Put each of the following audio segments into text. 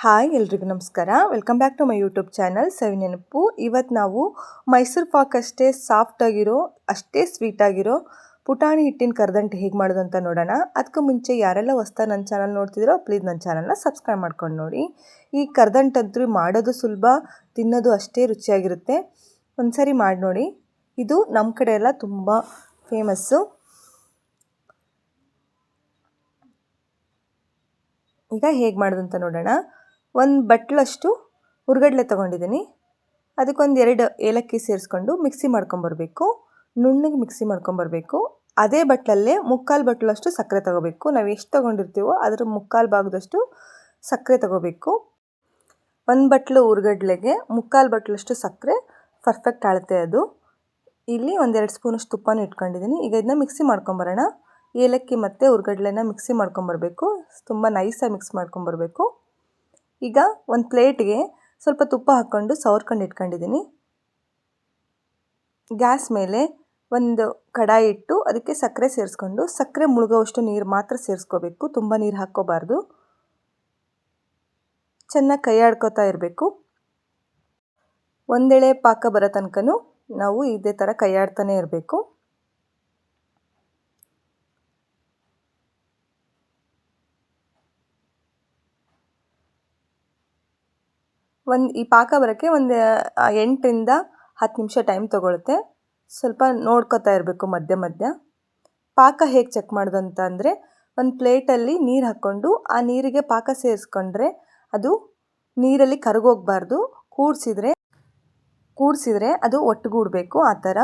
Hi ಎಲ್ರಿಗೂ ನಮಸ್ಕಾರ. Welcome back to my YouTube channel Savinenapu. ಇವತ್ತು ನಾವು ಮೈಸೂರು ಪಾಕ್ ಅಷ್ಟೇ ಸಾಫ್ಟಾಗಿರೋ ಅಷ್ಟೇ ಸ್ವೀಟಾಗಿರೋ ಪುಟಾಣಿ ಹಿಟ್ಟಿನ ಕರದಂಟು ಹೇಗೆ ಮಾಡೋದು ಅಂತ ನೋಡೋಣ. ಅದಕ್ಕೂ ಮುಂಚೆ ಯಾರೆಲ್ಲ ಹೊಸ್ದಾಗಿ ನನ್ನ ಚಾನಲ್ ನೋಡ್ತಿದ್ದೀರೋ ಪ್ಲೀಸ್ ನನ್ನ ಚಾನಲ್ನ ಸಬ್ಸ್ಕ್ರೈಬ್ ಮಾಡ್ಕೊಂಡು ನೋಡಿ. ಈ ಕರದಂಟಂತೂ ಮಾಡೋದು ಸುಲಭ, ತಿನ್ನೋದು ಅಷ್ಟೇ ರುಚಿಯಾಗಿರುತ್ತೆ. ಒಂದ್ಸರಿ ಮಾಡಿ ನೋಡಿ. ಇದು ನಮ್ಮ ಕಡೆ ಎಲ್ಲ ತುಂಬ ಫೇಮಸ್ಸು. ಈಗ ಹೇಗೆ ಮಾಡೋದು ಅಂತ ನೋಡೋಣ. ಒಂದು ಬಟ್ಲಷ್ಟು ಹುರ್ಗಡ್ಲೆ ತೊಗೊಂಡಿದ್ದೀನಿ. ಅದಕ್ಕೊಂದು 2 ಏಲಕ್ಕಿ ಸೇರಿಸ್ಕೊಂಡು ಮಿಕ್ಸಿ ಮಾಡ್ಕೊಂಬರ್ಬೇಕು. ನುಣ್ಣಗೆ ಮಿಕ್ಸಿ ಮಾಡ್ಕೊಂಬರ್ಬೇಕು. ಅದೇ ಬಟ್ಲಲ್ಲೇ 3/4 ಬಟ್ಲಷ್ಟು ಸಕ್ಕರೆ ತೊಗೋಬೇಕು. ನಾವು ಎಷ್ಟು ತೊಗೊಂಡಿರ್ತೀವೋ ಅದರ 3/4 ಭಾಗದಷ್ಟು ಸಕ್ಕರೆ ತೊಗೋಬೇಕು. 1 ಬಟ್ಲು ಹುರ್ಗಡ್ಲೆಗೆ 3/4 ಬಟ್ಲಷ್ಟು ಸಕ್ಕರೆ ಪರ್ಫೆಕ್ಟ್ ಅಳತೆ ಅದು. ಇಲ್ಲಿ 1-2 ಸ್ಪೂನಷ್ಟು ತುಪ್ಪನೂ ಇಟ್ಕೊಂಡಿದ್ದೀನಿ. ಈಗ ಇದನ್ನ ಮಿಕ್ಸಿ ಮಾಡ್ಕೊಂಬರೋಣ. ಏಲಕ್ಕಿ ಮತ್ತು ಹುರ್ಗಡ್ಲೆನ ಮಿಕ್ಸಿ ಮಾಡ್ಕೊಂಬರ್ಬೇಕು. ತುಂಬ ನೈಸಾಗಿ ಮಿಕ್ಸ್ ಮಾಡ್ಕೊಂಬರ್ಬೇಕು. ಈಗ ಒಂದು ಪ್ಲೇಟ್ಗೆ ಸ್ವಲ್ಪ ತುಪ್ಪ ಹಾಕ್ಕೊಂಡು ಸವರ್ಕೊಂಡು ಇಟ್ಕೊಂಡಿದ್ದೀನಿ. ಗ್ಯಾಸ್ ಮೇಲೆ ಒಂದು ಕಡಾಯಿ ಇಟ್ಟು ಅದಕ್ಕೆ ಸಕ್ಕರೆ ಸೇರಿಸ್ಕೊಂಡು ಸಕ್ಕರೆ ಮುಳುಗೋವಷ್ಟು ನೀರು ಮಾತ್ರ ಸೇರಿಸ್ಕೋಬೇಕು. ತುಂಬ ನೀರು ಹಾಕ್ಕೋಬಾರ್ದು. ಚೆನ್ನಾಗಿ ಕೈ ಆಡ್ಕೋತಾ ಇರಬೇಕು. ಒಂದೆಳೆ ಪಾಕ ಬರೋ ತನಕನೂ ನಾವು ಇದೇ ಥರ ಕೈ ಆಡ್ತಾನೆ ಇರಬೇಕು. ಈ ಪಾಕ ಬರೋಕ್ಕೆ ಒಂದು 8ರಿಂದ 10 ನಿಮಿಷ ಟೈಮ್ ತೊಗೊಳುತ್ತೆ. ಸ್ವಲ್ಪ ನೋಡ್ಕೋತಾ ಇರಬೇಕು ಮಧ್ಯ ಮಧ್ಯ. ಪಾಕ ಹೇಗೆ ಚೆಕ್ ಮಾಡೋದು ಅಂತ ಅಂದರೆ, ಒಂದು ಪ್ಲೇಟಲ್ಲಿ ನೀರು ಹಾಕ್ಕೊಂಡು ಆ ನೀರಿಗೆ ಪಾಕ ಸೇರಿಸ್ಕೊಂಡ್ರೆ ಅದು ನೀರಲ್ಲಿ ಕರಗೋಗಬಾರ್ದು. ಕೂಡಿಸಿದ್ರೆ ಅದು ಒಟ್ಟುಗೂಡಬೇಕು. ಆ ಥರ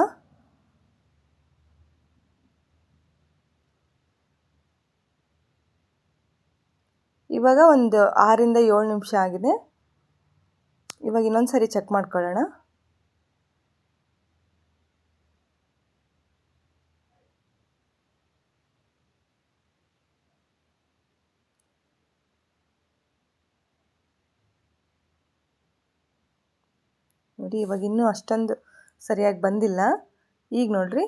ಇವಾಗ ಒಂದು 6ರಿಂದ 7 ನಿಮಿಷ ಆಗಿದೆ. ಇವಾಗ ಇನ್ನೊಂದು ಸರಿ ಚೆಕ್ ಮಾಡ್ಕೊಳ್ಳೋಣ. ನೋಡಿ, ಇವಾಗ ಇನ್ನೂ ಅಷ್ಟೊಂದು ಸರಿಯಾಗಿ ಬಂದಿಲ್ಲ. ಈಗ ನೋಡ್ರಿ,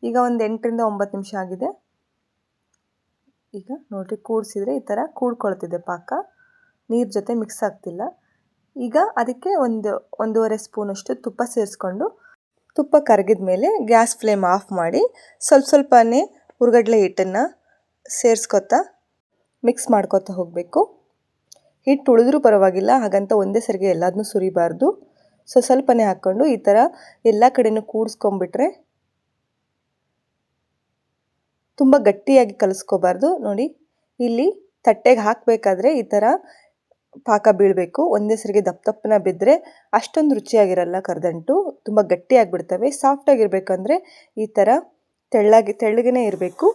ಈಗ ಒಂದು 8ರಿಂದ 9 ನಿಮಿಷ ಆಗಿದೆ. ಈಗ ನೋಡ್ರಿ, ಕೂಡಿಸಿದ್ರೆ ಈ ಥರ ಕೂಡ್ಕೊಳ್ತಿದೆ ಪಾಕ, ನೀರು ಜೊತೆ ಮಿಕ್ಸ್ ಆಗ್ತಿಲ್ಲ. ಈಗ ಅದಕ್ಕೆ 1-1.5 ಸ್ಪೂನಷ್ಟು ತುಪ್ಪ ಸೇರಿಸ್ಕೊಂಡು ತುಪ್ಪ ಕರಗಿದ ಮೇಲೆ ಗ್ಯಾಸ್ ಫ್ಲೇಮ್ ಆಫ್ ಮಾಡಿ ಸ್ವಲ್ಪನೇ ಹುರ್ಗಡ್ಲೆ ಹಿಟ್ಟನ್ನು ಸೇರಿಸ್ಕೊತಾ ಮಿಕ್ಸ್ ಮಾಡ್ಕೊತಾ ಹೋಗಬೇಕು. ಹಿಟ್ಟು ಉಳಿದ್ರೂ ಪರವಾಗಿಲ್ಲ, ಹಾಗಂತ ಒಂದೇ ಸರಿಗೆ ಎಲ್ಲದನ್ನೂ ಸುರಿಬಾರ್ದು. ಸ್ವಲ್ಪನೇ ಹಾಕ್ಕೊಂಡು ಈ ಥರ ಎಲ್ಲ ಕಡೆನೂ ಕೂಡಿಸ್ಕೊಂಬಿಟ್ರೆ, ತುಂಬ ಗಟ್ಟಿಯಾಗಿ ಕಲಿಸ್ಕೋಬಾರ್ದು. ನೋಡಿ, ಇಲ್ಲಿ ತಟ್ಟೆಗೆ ಹಾಕಬೇಕಾದ್ರೆ ಈ ಥರ ಪಾಕ ಬೀಳಬೇಕು. ಒಂದೇ ಸರಿಗೆ ದಪ್ಪನ ಬಿದ್ದರೆ ಅಷ್ಟೊಂದು ರುಚಿಯಾಗಿರಲ್ಲ ಕರದಂಟು, ತುಂಬ ಗಟ್ಟಿಯಾಗಿಬಿಡ್ತವೆ. ಸಾಫ್ಟಾಗಿರ್ಬೇಕಂದ್ರೆ ಈ ಥರ ತೆಳ್ಳಗೇ ಇರಬೇಕು.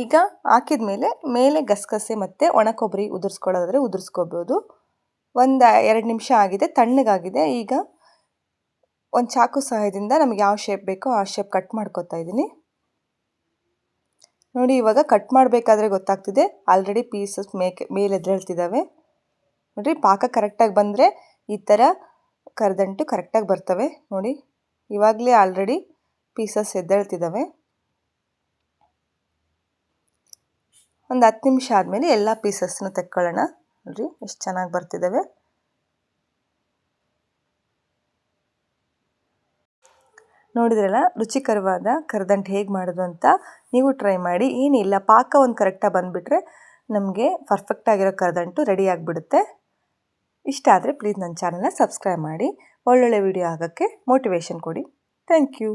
ಈಗ ಹಾಕಿದ ಮೇಲೆ ಗಸಗಸೆ ಮತ್ತು ಒಣ ಕೊಬ್ಬರಿ ಉದುರಿಸ್ಕೊಳ್ಳೋದಾದರೆ ಉದುರಿಸ್ಕೋಬೋದು. ಒಂದು 2 ನಿಮಿಷ ಆಗಿದೆ, ತಣ್ಣಗಾಗಿದೆ. ಈಗ ಒಂದು ಚಾಕು ಸಹಾಯದಿಂದ ನಮಗೆ ಯಾವ ಶೇಪ್ ಬೇಕೋ ಆ ಶೇಪ್ ಕಟ್ ಮಾಡ್ಕೊತಾ ಇದ್ದೀನಿ. ನೋಡಿ, ಇವಾಗ ಕಟ್ ಮಾಡಬೇಕಾದ್ರೆ ಗೊತ್ತಾಗ್ತಿದೆ ಆಲ್ರೆಡಿ ಪೀಸಸ್ ಮೇಲೆ ಎದ್ದೇಳ್ತಿದ್ದಾವೆ. ನೋಡಿರಿ, ಪಾಕ ಕರೆಕ್ಟಾಗಿ ಬಂದರೆ ಈ ಥರ ಕರದಂಟು ಕರೆಕ್ಟಾಗಿ ಬರ್ತವೆ. ನೋಡಿ, ಇವಾಗಲೇ ಆಲ್ರೆಡಿ ಪೀಸಸ್ ಎದ್ದೇಳ್ತಿದ್ದಾವೆ. ಒಂದು 10 ನಿಮಿಷ ಆದಮೇಲೆ ಎಲ್ಲ ಪೀಸಸ್ನ ತೆಕ್ಕೊಳ್ಳೋಣ. ನೋಡಿರಿ, ಎಷ್ಟು ಚೆನ್ನಾಗಿ ಬರ್ತಿದ್ದಾವೆ. ನೋಡಿದ್ರಲ್ಲ, ರುಚಿಕರವಾದ ಕರದಂಟು ಹೇಗೆ ಮಾಡೋದು ಅಂತ. ನೀವು ಟ್ರೈ ಮಾಡಿ. ಏನಿಲ್ಲ, ಪಾಕ ಒಂದು ಕರೆಕ್ಟಾಗಿ ಬಂದುಬಿಟ್ರೆ ನಮಗೆ ಪರ್ಫೆಕ್ಟಾಗಿರೋ ಕರದಂಟು ರೆಡಿ ಆಗಿಬಿಡುತ್ತೆ. ಇಷ್ಟ ಆದರೆ ಪ್ಲೀಸ್ ನನ್ನ ಚಾನಲ್ನ ಸಬ್ಸ್ಕ್ರೈಬ್ ಮಾಡಿ. ಒಳ್ಳೊಳ್ಳೆ ವಿಡಿಯೋ ಆಗೋಕ್ಕೆ ಮೋಟಿವೇಶನ್ ಕೊಡಿ. Thank you.